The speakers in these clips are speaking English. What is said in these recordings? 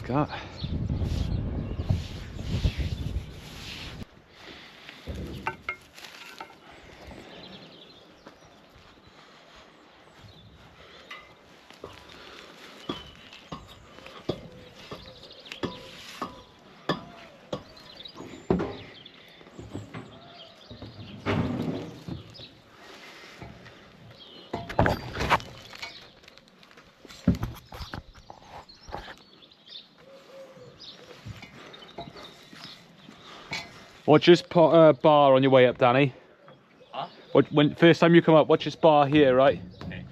Look at that. Watch this bar on your way up, Danny. Huh? When first time you come up, watch this bar here, right? Okay.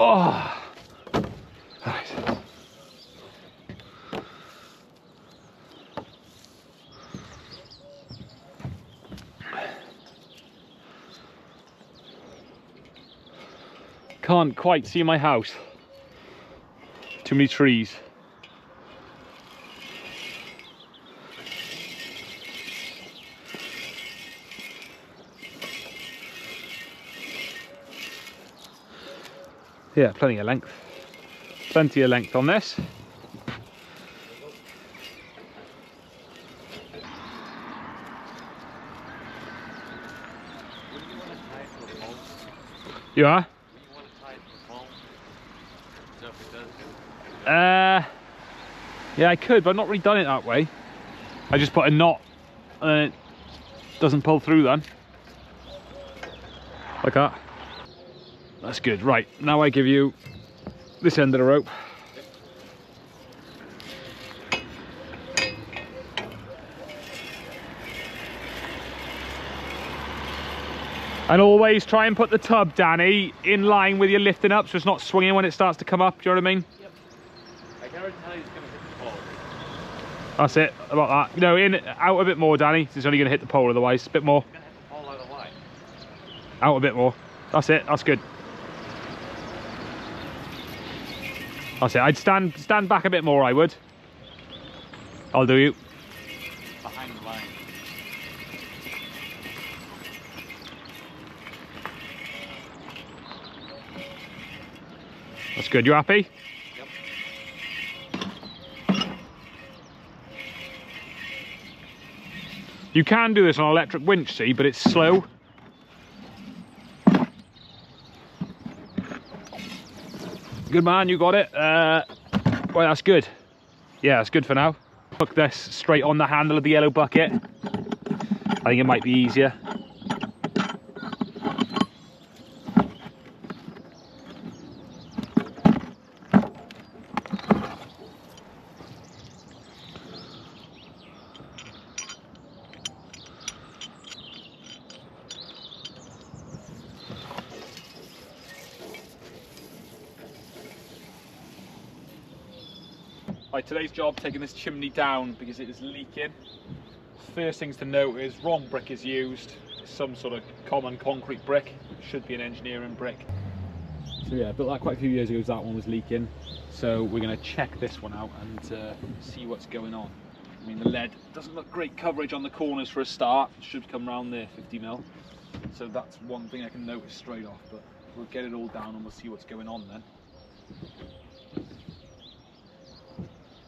Oh, right. Can't quite see my house. Too many trees. Yeah, plenty of length. Plenty of length on this. You are? Yeah, I could, but I've not really done it that way. I just put a knot and it doesn't pull through then. Like that. That's good. Right, now I give you this end of the rope. And always try and put the tub, Danny, in line with your lifting up so it's not swinging when it starts to come up, do you know what I mean? Yep. I can already tell you it's going to hit the pole. That's it, about that. No, out a bit more, Danny. It's only going to hit the pole otherwise. A bit more. It's going to hit the pole either way. Out a bit more. That's it, that's good. That's it, I'd stand back a bit more, I would. I'll do you. Behind the line. That's good, you happy? Yep. You can do this on an electric winch, see, but it's slow. Good man, you got it. Well, that's good. Yeah, that's good for now. Hook this straight on the handle of the yellow bucket. I think it might be easier. Right, today's job taking this chimney down because it is leaking. First things to note is wrong brick is used, some sort of common concrete brick, should be an engineering brick. So yeah, I built that quite a few years ago, that one was leaking. So we're going to check this one out and see what's going on. I mean, the lead doesn't look great coverage on the corners for a start, it should come around there 50mm. So that's one thing I can notice straight off, but we'll get it all down and we'll see what's going on then.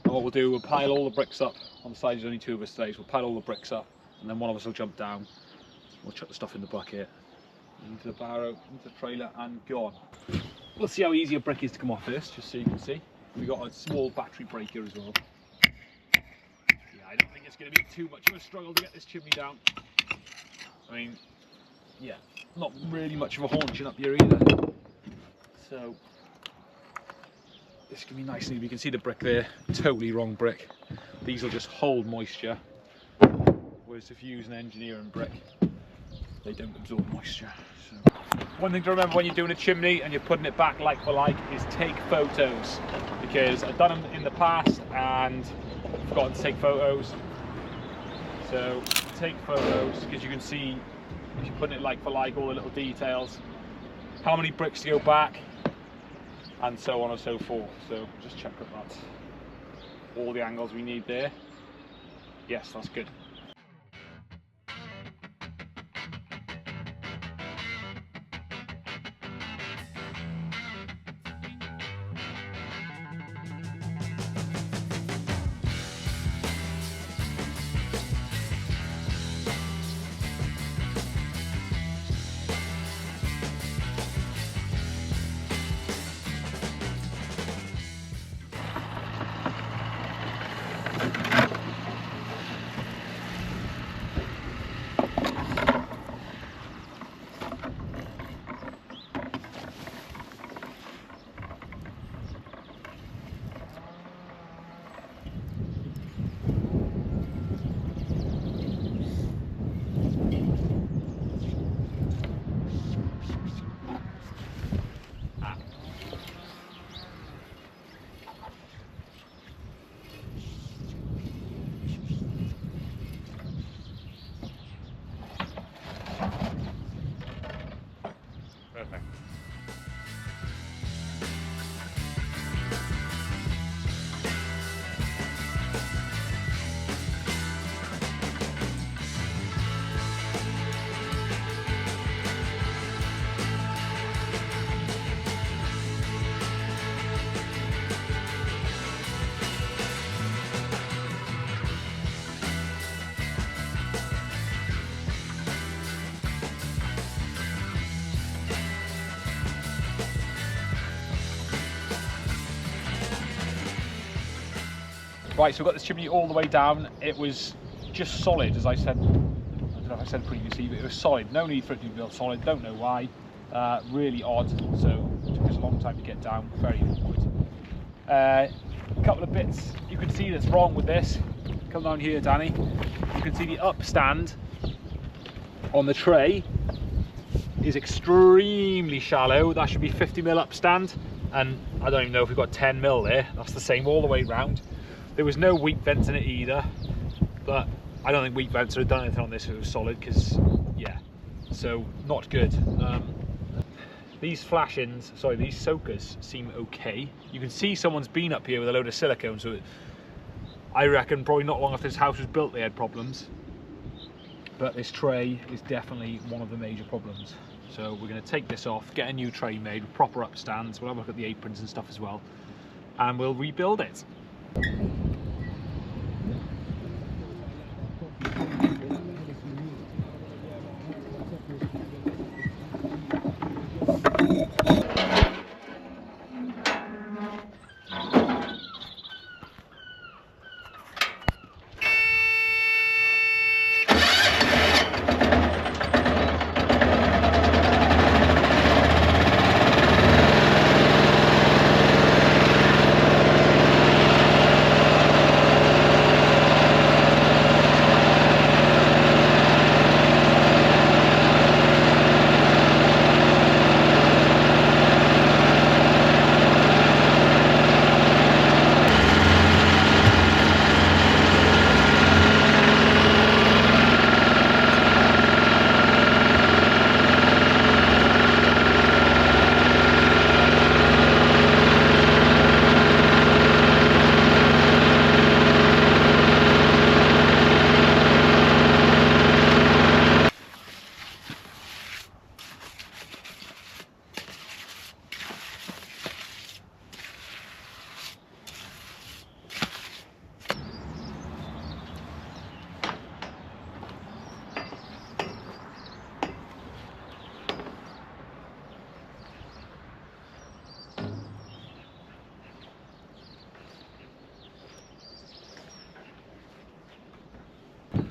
And what we'll do, we'll pile all the bricks up on the side. There's only two of us today, so we'll pile all the bricks up and then one of us will jump down. We'll chuck the stuff in the bucket, into the barrow, into the trailer and gone. We'll see how easy a brick is to come off first, just so you can see. We've got a small battery breaker as well. Yeah, I don't think it's going to be too much of a struggle to get this chimney down. I mean, yeah, not really much of a haunching up here either. So this can be nice and easy. You can see the brick there, totally wrong brick. These will just hold moisture, whereas if you use an engineering brick, they don't absorb moisture. So one thing to remember when you're doing a chimney and you're putting it back like for like is take photos, because I've done them in the past and forgotten to take photos. So take photos because you can see if you're putting it like for like all the little details, how many bricks to go back, and so on and so forth. So just check that that's all the angles we need there. Yes, that's good. Perfect. Right, so we've got this chimney all the way down. It was just solid, as I said. I don't know if I said previously, but it was solid. No need for it to be built solid. Don't know why. Really odd. So it took us a long time to get down. Very awkward. A couple of bits you can see that's wrong with this. Come down here, Danny. You can see the upstand on the tray is extremely shallow. That should be 50mm upstand, and I don't even know if we've got 10mm there. That's the same all the way round. There was no weak vents in it either, but I don't think weak vents would have done anything on this if it was solid, because yeah, so not good. These flash-ins, sorry, these soakers seem okay. You can see someone's been up here with a load of silicone, so I reckon probably not long after this house was built they had problems. But this tray is definitely one of the major problems. So we're going to take this off, get a new tray made with proper upstands. We'll have a look at the aprons and stuff as well, and we'll rebuild it.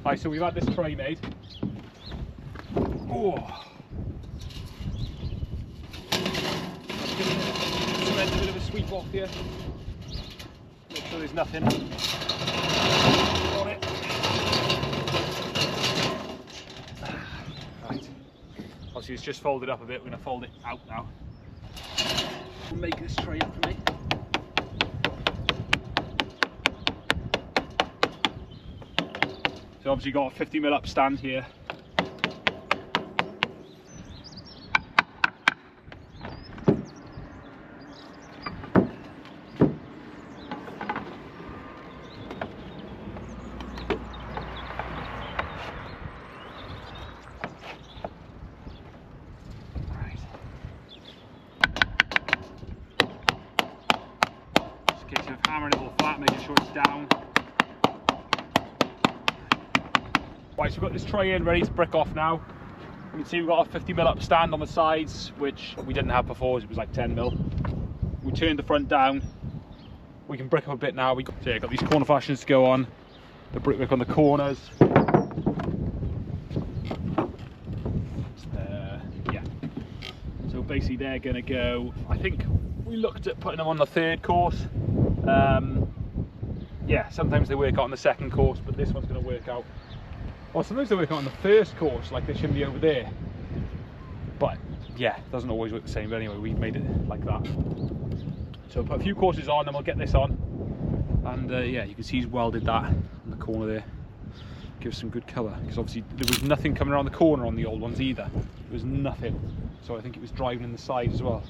Right, so we've had this tray made. Oh. Cement a bit of a sweep off here. Make sure there's nothing on it. Right. Obviously it's just folded up a bit. We're going to fold it out now. We'll make this tray up for me. So obviously got a 50mm upstand here. Right. Just a case of hammering it all flat, making sure it's down. Right, so we've got this tray in ready to brick off now. You can see we've got a 50mm upstand on the sides, which we didn't have before, it was like 10mm. We turned the front down. We can brick up a bit now. So yeah, got these corner fashions to go on, the brickwork on the corners. Yeah. So basically they're gonna go, I think we looked at putting them on the third course. Yeah, sometimes they work out on the second course, but this one's gonna work out. Well, sometimes they work out on the first course, like the chimney over there. But yeah, it doesn't always work the same. But anyway, we made it like that. So we'll put a few courses on, then we'll get this on. And yeah, you can see he's welded that in the corner there. Gives some good colour, because obviously there was nothing coming around the corner on the old ones either. there was nothing. So I think it was driving in the side as well.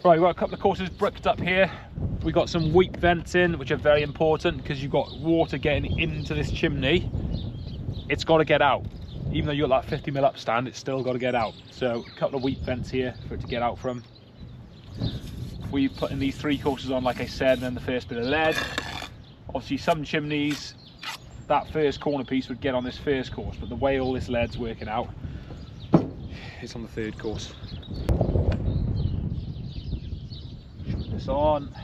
Right, we've got a couple of courses bricked up here. We've got some weak vents in, which are very important because you've got water getting into this chimney. It's got to get out. Even though you've got that 50mm upstand, it's still got to get out. So a couple of weak vents here for it to get out from. We've put in these 3 courses on, like I said, and then the first bit of lead. Obviously some chimneys, that first corner piece would get on this first course, but the way all this lead's working out, it's on the 3rd course. Put this on.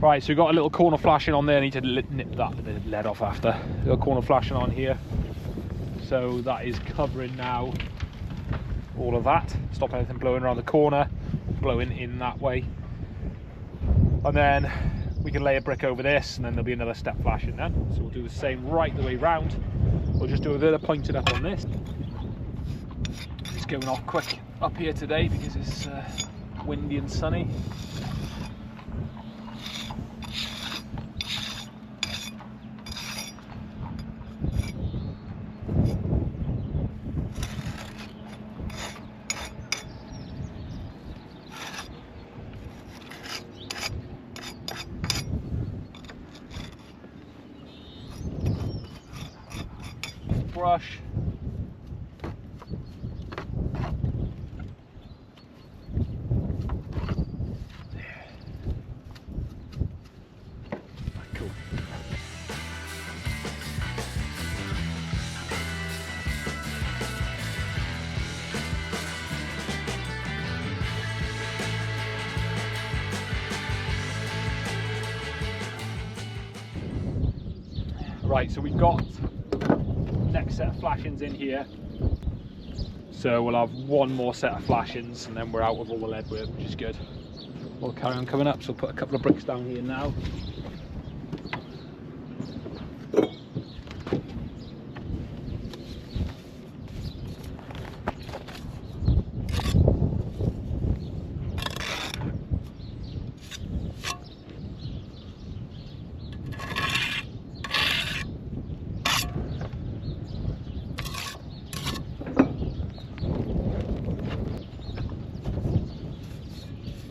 Right, so we've got a little corner flashing on there. I need to nip that lead off after. A little corner flashing on here. So that is covering now all of that. Stop anything blowing around the corner, blowing in that way. And then we can lay a brick over this, and then there'll be another step flashing then. So we'll do the same right the way round. We'll just do a bit of pointed up on this. It's going off quick up here today because it's windy and sunny. Brush. There. Cool. Right, so we've got next set of flashings in here, so we'll have one more set of flashings and then we're out with all the lead work, which is good. We'll carry on coming up, so we'll put a couple of bricks down here now.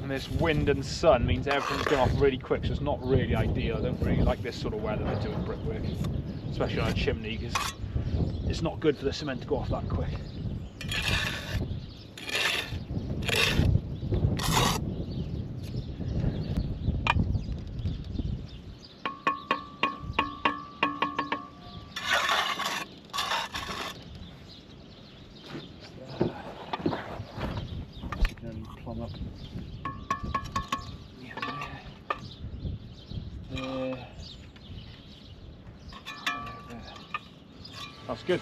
This wind and sun means everything's going off really quick, so it's not really ideal. I don't really like this sort of weather for doing brickwork, especially on a chimney, because it's not good for the cement to go off that quick. Plumb up. That's good.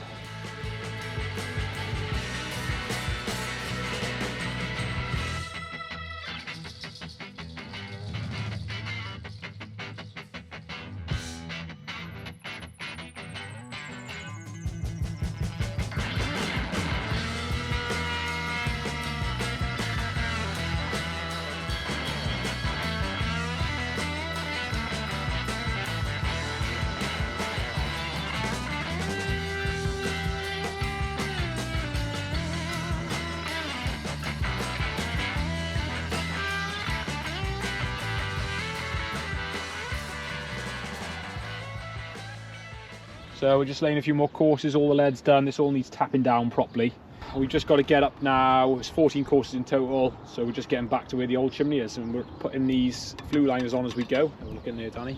So we're just laying a few more courses, all the lead's done, this all needs tapping down properly. We've just got to get up now, it's 14 courses in total, so we're just getting back to where the old chimney is, and we're putting these flue liners on as we go. Have a look in there, Danny.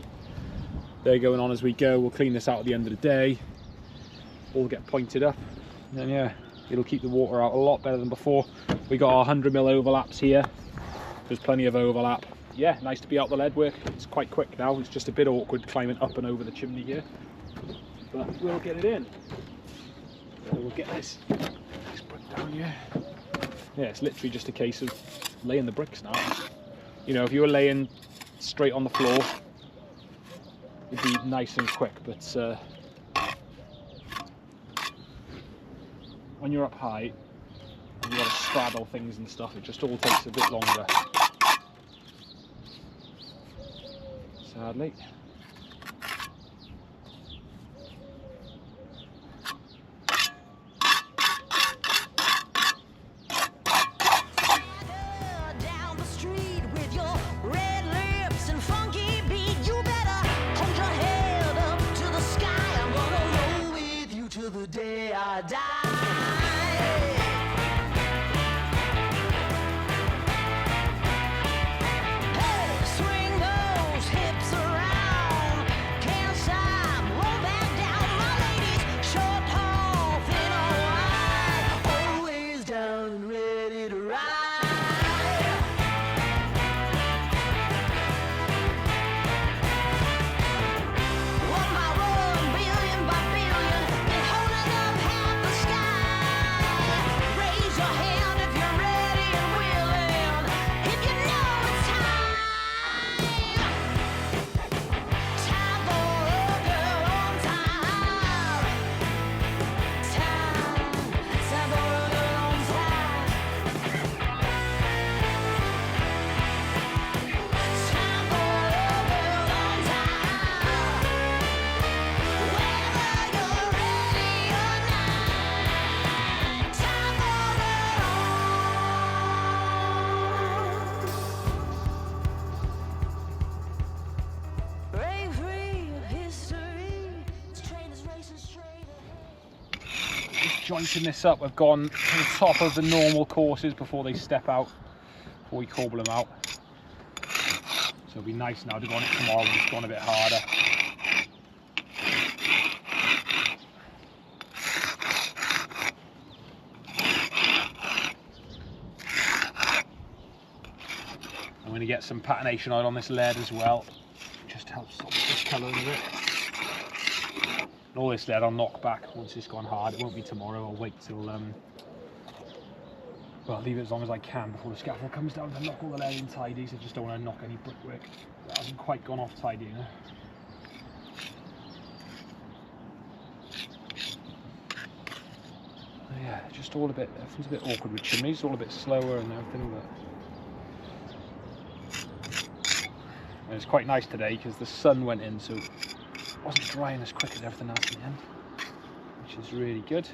They're going on as we go. We'll clean this out at the end of the day, all get pointed up, and then yeah, it'll keep the water out a lot better than before. We got our 100mm overlaps here, there's plenty of overlap. Yeah, nice to be out the lead work. It's quite quick now, it's just a bit awkward climbing up and over the chimney here, but we'll get it in. So we'll get this brick down here. Yeah, it's literally just a case of laying the bricks now. You know, if you were laying straight on the floor, it'd be nice and quick, but when you're up high and you've got to straddle things and stuff, it just all takes a bit longer. Sadly. Jointing this up, we've gone to the top of the normal courses before they step out, before we corbel them out. So it'll be nice now to go on it tomorrow when it's gone a bit harder. I'm going to get some patination oil on this lead as well, just to help soften this colour a bit. And all this lead I'll knock back once it's gone hard. It won't be tomorrow. I'll wait till well, I'll leave it as long as I can before the scaffold comes down to knock all the lead in tidy. So I just don't want to knock any brickwork that hasn't quite gone off tidy, you know. Yeah, just all a bit. Everything's a bit awkward with Chimney. It's all a bit slower and everything, but and it's quite nice today because the sun went in, so it wasn't drying as quick as everything else in the end, which is really good.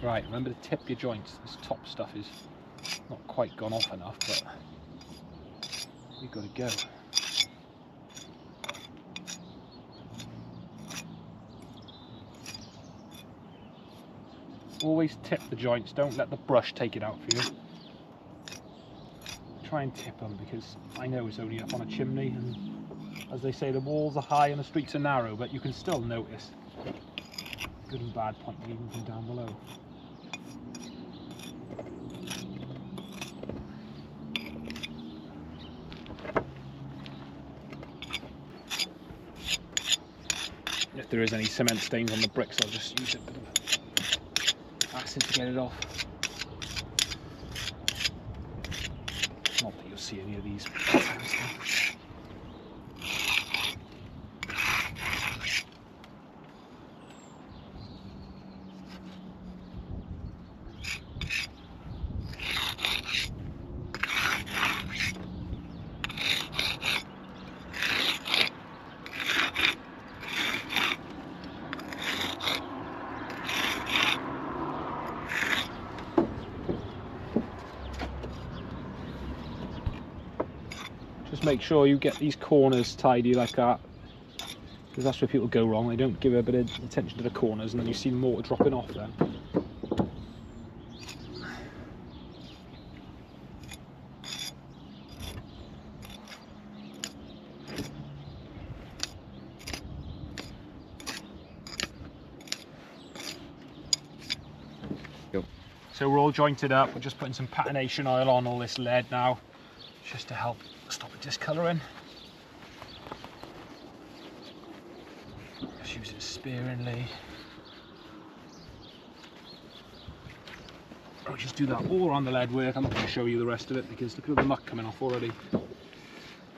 Right, remember to tip your joints. This top stuff is not quite gone off enough, but we've got to go. Always tip the joints, don't let the brush take it out for you. Try and tip them, because I know it's only up on a chimney, and as they say, the walls are high and the streets are narrow, but you can still notice good and bad point even from down below. If there is any cement stains on the bricks, I'll just use a bit of acid to get it off. Not that you'll see any of these. Just make sure you get these corners tidy like that, because that's where people go wrong. They don't give a bit of attention to the corners, and then you see the mortar dropping off then. So we're all jointed up. We're just putting some patination oil on all this lead now, just to help stop the discolouring. Just use it sparingly. I'll just do that all around the lead work. I'm not going to show you the rest of it because look at all the muck coming off already.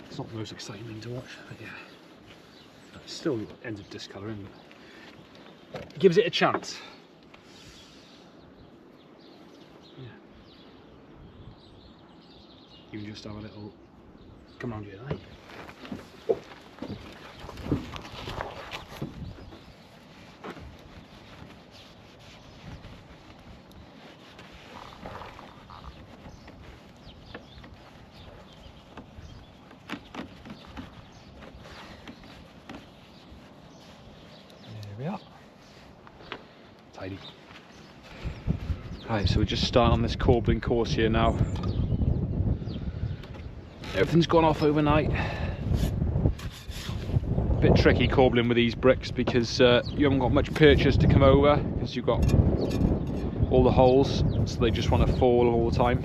It's not the most exciting thing to watch, but yeah. It still ends up discolouring, but it gives it a chance. Yeah. You can just have a little come round here, right? There we are. Tidy. Right, so we're just starting on this Corbelling course here now. Everything's gone off overnight. A bit tricky corbelling with these bricks because you haven't got much purchase to come over because you've got all the holes, so they just want to fall all the time.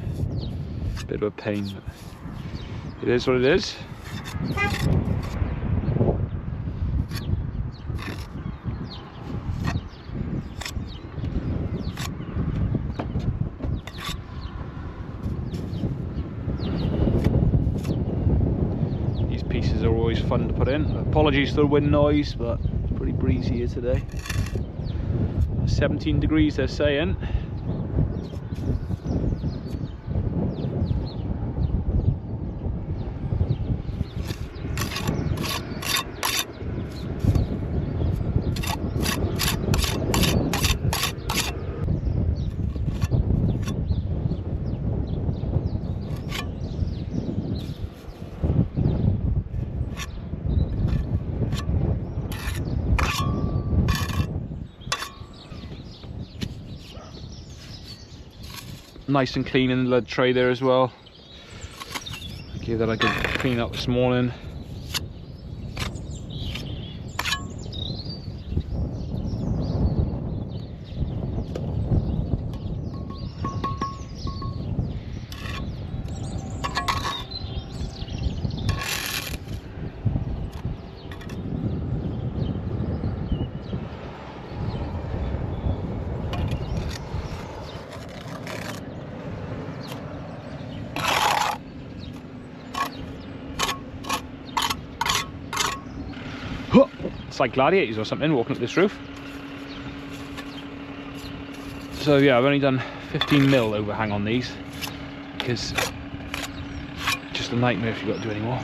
Bit of a pain, but it is what it is. Pieces are always fun to put in. Apologies for the wind noise, but it's pretty breezy here today. 17 degrees they're saying. Nice and clean in the lead tray there as well. I gave that a good clean up this morning. It's like gladiators or something walking up this roof. So yeah, I've only done 15 mil overhang on these because it's just a nightmare if you've got to do any more.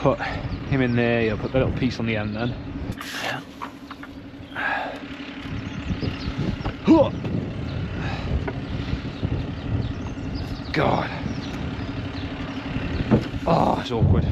Put him in there, you'll put the little piece on the end then. God. Oh, it's awkward.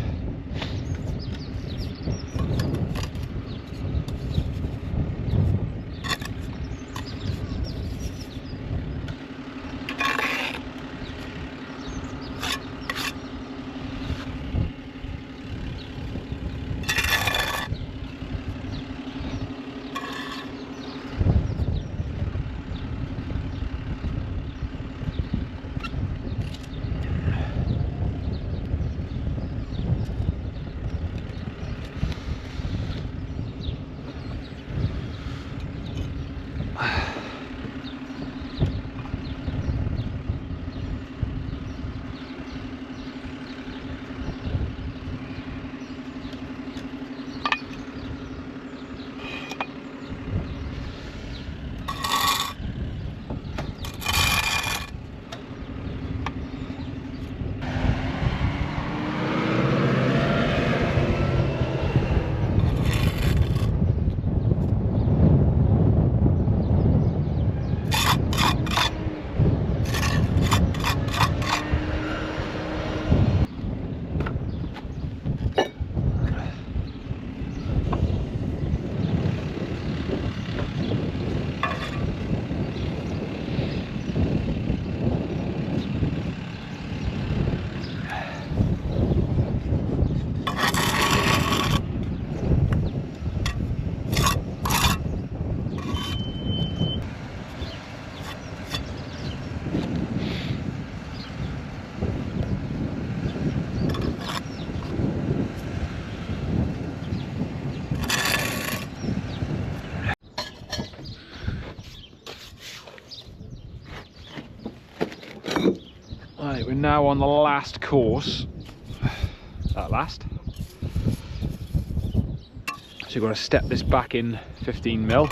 Right, we're now on the last course. At last. So you've got to step this back in 15mm.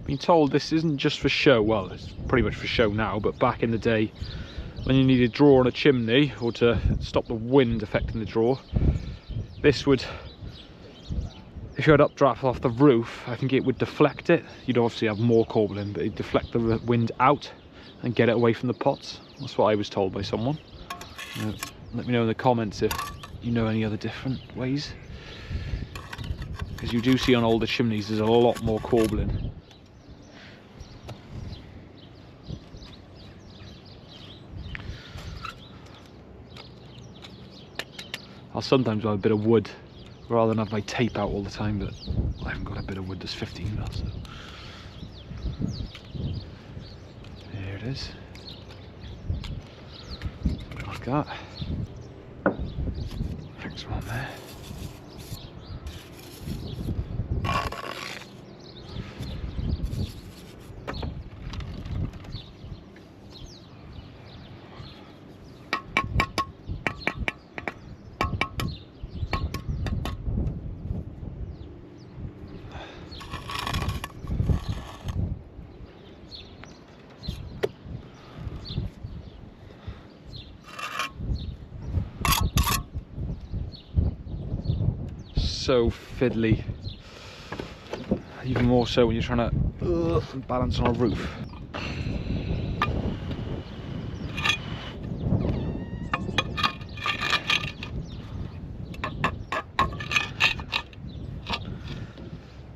Been told this isn't just for show. Well, it's pretty much for show now, but back in the day when you needed a drawer on a chimney or to stop the wind affecting the drawer, this would, if you had updraft off the roof, I think it would deflect it. You'd obviously have more Corbelling, but it'd deflect the wind out and get it away from the pots. That's what I was told by someone. Let me know in the comments if you know any other different ways, because you do see on older chimneys there's a lot more Corbelling. I'll sometimes have a bit of wood rather than have my tape out all the time, but I haven't got a bit of wood that's 15mm, so there it is. Like that. Next one there. So fiddly, even more so when you're trying to balance on a roof.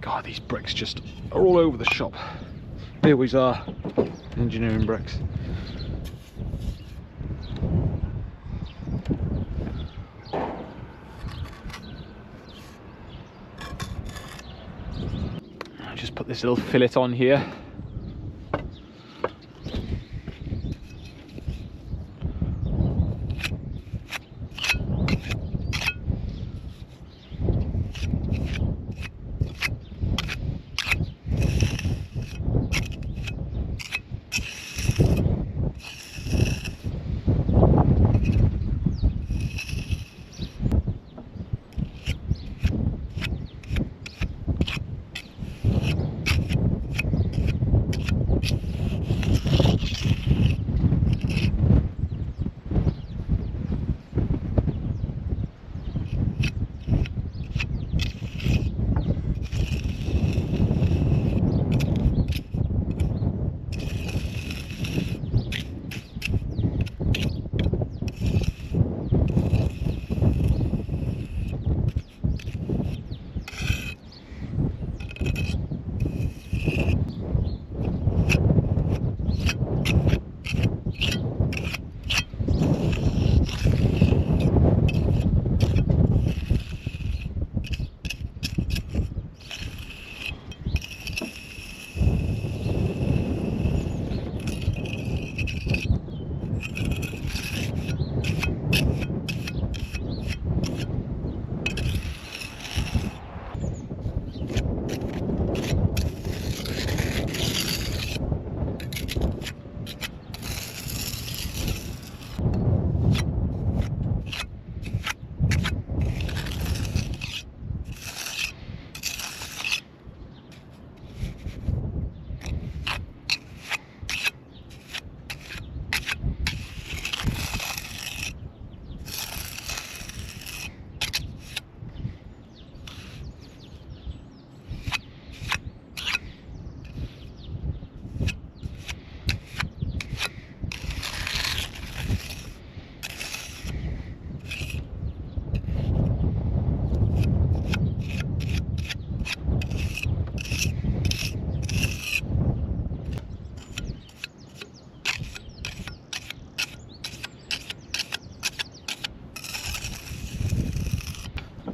God, these bricks just are all over the shop. They always are, engineering bricks. Just put this little fillet on here.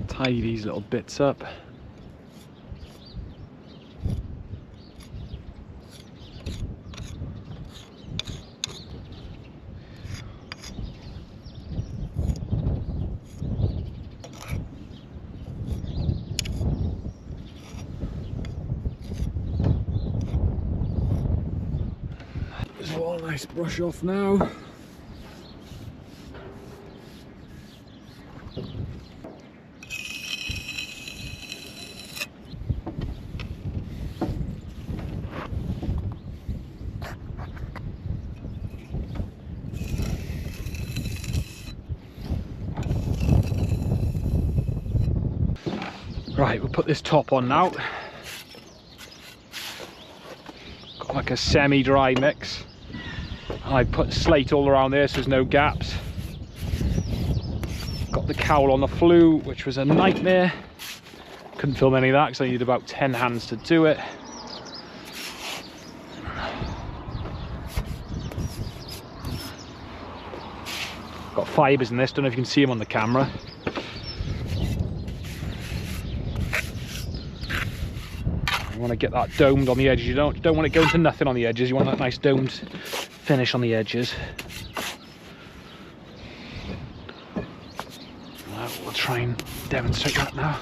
Tie these little bits up. It's all nice brush off now. Right, we'll put this top on now. Got like a semi-dry mix. I put slate all around there so there's no gaps. Got the cowl on the flue, which was a nightmare. Couldn't film any of that because I needed about 10 hands to do it. Got fibres in this, don't know if you can see them on the camera. You want to get that domed on the edges. You don't want it going to nothing on the edges. You want that nice domed finish on the edges. We'll try and demonstrate that now.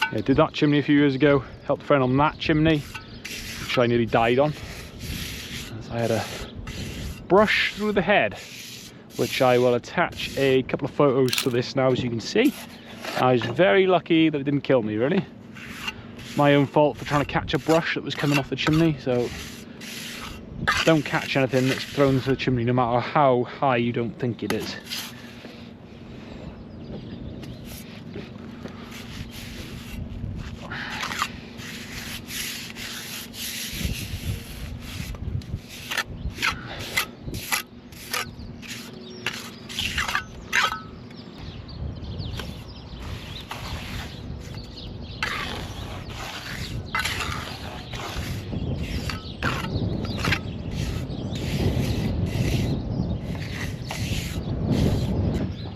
I did that chimney a few years ago, helped a friend on that chimney, which I nearly died on. I had a brush through the head, which I will attach a couple of photos to this now, as you can see. I was very lucky that it didn't kill me, really. My own fault for trying to catch a brush that was coming off the chimney, so don't catch anything that's thrown into the chimney, no matter how high you don't think it is.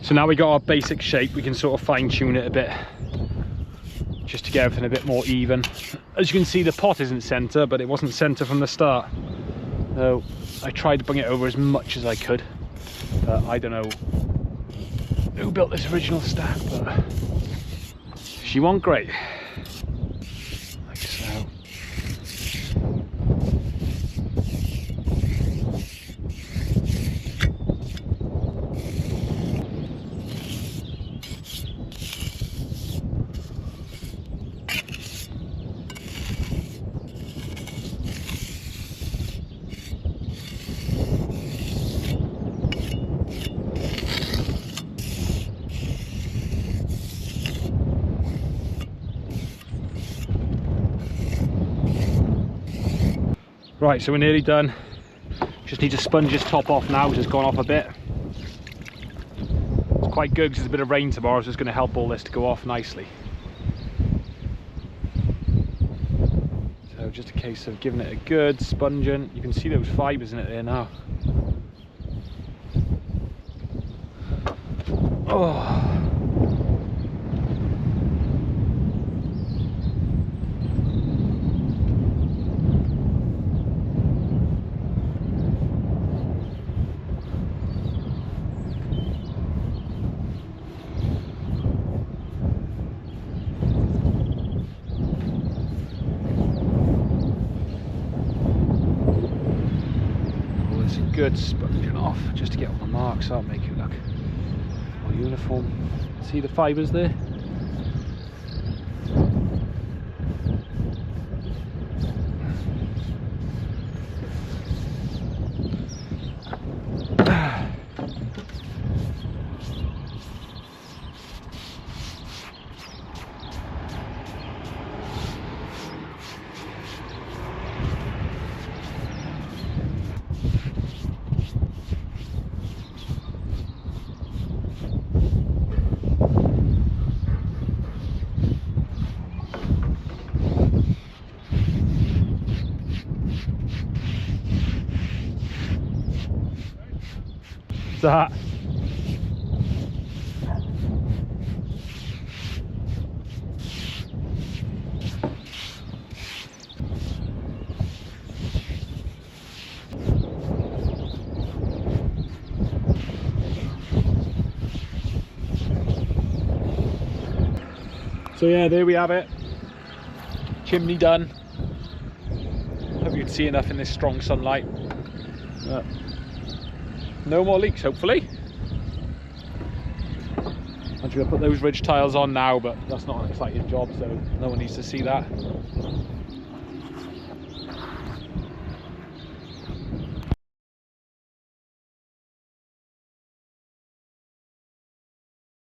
So now we got our basic shape, we can sort of fine tune it a bit, just to get everything a bit more even. As you can see, the pot isn't centre, but it wasn't centre from the start. So I tried to bring it over as much as I could. I don't know who built this original stack, but she wasn't great. Like so. Right, so we're nearly done. Just need to sponge this top off now, which has gone off a bit. It's quite good because there's a bit of rain tomorrow, so it's going to help all this to go off nicely. So just a case of giving it a good sponging. You can see those fibres in it there now. Oh. Good sponging off just to get all the marks out, make it look more uniform. See the fibres there? that. So yeah, there we have it. Chimney done. Hope you can see enough in this strong sunlight. No more leaks, hopefully. I'm just going to put those ridge tiles on now, but that's not an exciting job, so no one needs to see that.